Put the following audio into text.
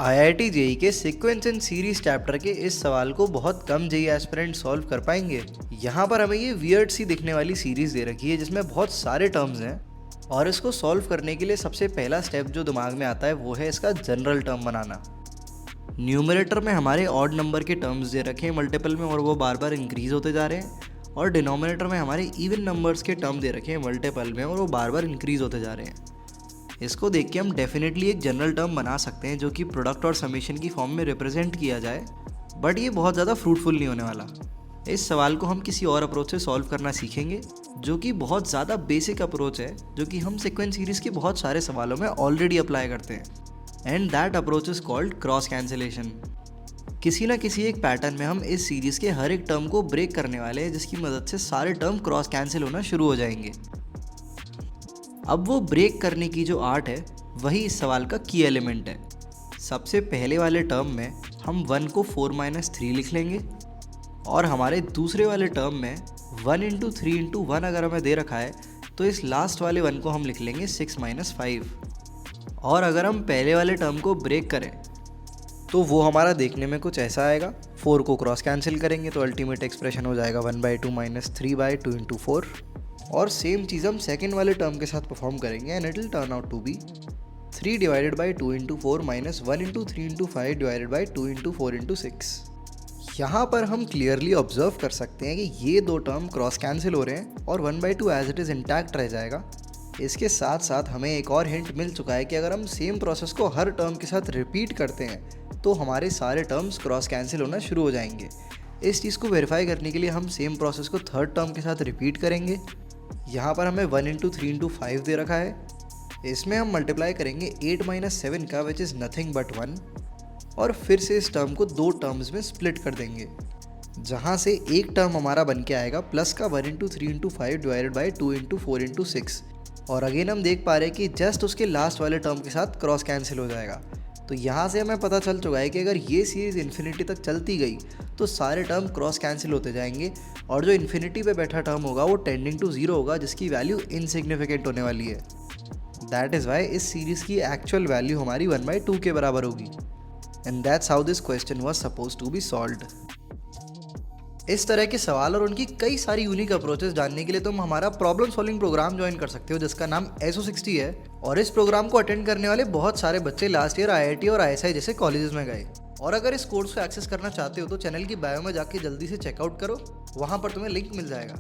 IIT JEE के sequence and series chapter के इस सवाल को बहुत कम जेई एस्पिरेंट सॉल्व कर पाएंगे। यहाँ पर हमें ये वियर्ड सी दिखने वाली सीरीज दे रखी है जिसमें बहुत सारे टर्म्स हैं और इसको सॉल्व करने के लिए सबसे पहला स्टेप जो दिमाग में आता है वो है इसका जनरल टर्म बनाना। न्यूमरेटर में हमारे ऑड नंबर के टर्म्स दे रखे हैं मल्टीपल में और वो बार बार इंक्रीज होते जा रहे हैं, और डिनोमिनेटर में हमारे इवन नंबर्स के टर्म दे रखे हैं मल्टीपल में और वो बार बार इंक्रीज होते जा रहे हैं। इसको देख के हम डेफिनेटली एक जनरल टर्म बना सकते हैं जो कि प्रोडक्ट और समेशन की फॉर्म में रिप्रेजेंट किया जाए, बट ये बहुत ज़्यादा फ्रूटफुल नहीं होने वाला। इस सवाल को हम किसी और अप्रोच से सॉल्व करना सीखेंगे जो कि बहुत ज़्यादा बेसिक अप्रोच है, जो कि हम सीक्वेंस सीरीज़ के बहुत सारे सवालों में ऑलरेडी अप्लाई करते हैं, and that approach is called cross cancellation. किसी ना किसी एक पैटर्न में हम इस सीरीज़ के हर एक टर्म को ब्रेक करने वाले हैं जिसकी मदद से सारे टर्म क्रॉस कैंसिल होना शुरू हो जाएंगे। अब वो ब्रेक करने की जो आर्ट है वही इस सवाल का की एलिमेंट है। सबसे पहले वाले टर्म में हम 1 को 4-3 लिख लेंगे, और हमारे दूसरे वाले टर्म में 1 × 3 × 1 अगर हमें दे रखा है तो इस लास्ट वाले 1 को हम लिख लेंगे 6-5। और अगर हम पहले वाले टर्म को ब्रेक करें तो वो हमारा देखने में कुछ ऐसा आएगा। 4 को क्रॉस कैंसिल करेंगे तो अल्टीमेट एक्सप्रेशन हो जाएगा 1/2 - 3/2 × 4। और सेम चीज़ हम सेकेंड वाले टर्म के साथ परफॉर्म करेंगे and it will turn out to be 3/2 × 4 - 1 × 3 × 5 2 × 4 × 6। यहाँ पर हम क्लियरली ऑब्जर्व कर सकते हैं कि ये दो टर्म क्रॉस कैंसिल हो रहे हैं और 1/2 एज इट इज़ इंटैक्ट रह जाएगा। इसके साथ साथ हमें एक और हिंट मिल चुका है कि अगर हम सेम प्रोसेस को हर टर्म के साथ रिपीट करते हैं तो हमारे सारे टर्म्स क्रॉस कैंसिल होना शुरू हो जाएंगे। इस चीज़ को वेरीफाई करने के लिए हम सेम प्रोसेस को थर्ड टर्म के साथ रिपीट करेंगे। यहाँ पर हमें 1 × 3 × 5 दे रखा है, इसमें हम मल्टीप्लाई करेंगे 8 - 7 का विच इज़ नथिंग बट 1, और फिर से इस टर्म को दो टर्म्स में स्प्लिट कर देंगे, जहाँ से एक टर्म हमारा बन के आएगा प्लस का 1 × 3 × 5 2 × 4 × 6। और अगेन हम देख पा रहे हैं कि जस्ट उसके लास्ट वाले टर्म के साथ क्रॉस कैंसिल हो जाएगा। तो यहाँ से हमें पता चल चुका है कि अगर ये सीरीज़ इन्फिनिटी तक चलती गई तो सारे टर्म क्रॉस कैंसिल होते जाएंगे, और जो इन्फिनिटी पे बैठा टर्म होगा वो टेंडिंग टू 0 होगा, जिसकी वैल्यू इनसिग्निफिकेंट होने वाली है। दैट इज़ वाई इस सीरीज़ की एक्चुअल वैल्यू हमारी 1/2 के बराबर होगी, and that's how this question was suppose to be solved. इस तरह के सवाल और उनकी कई सारी यूनिक अप्रोचेस जानने के लिए तुम हमारा प्रॉब्लम सॉल्विंग प्रोग्राम ज्वाइन कर सकते हो जिसका नाम SO60 है, और इस प्रोग्राम को अटेंड करने वाले बहुत सारे बच्चे लास्ट ईयर IIT और ISI जैसे कॉलेजेस में गए। और अगर इस कोर्स को एक्सेस करना चाहते हो तो चैनल की बायो में जाके जल्दी से चेकआउट करो, वहाँ पर तुम्हें लिंक मिल जाएगा।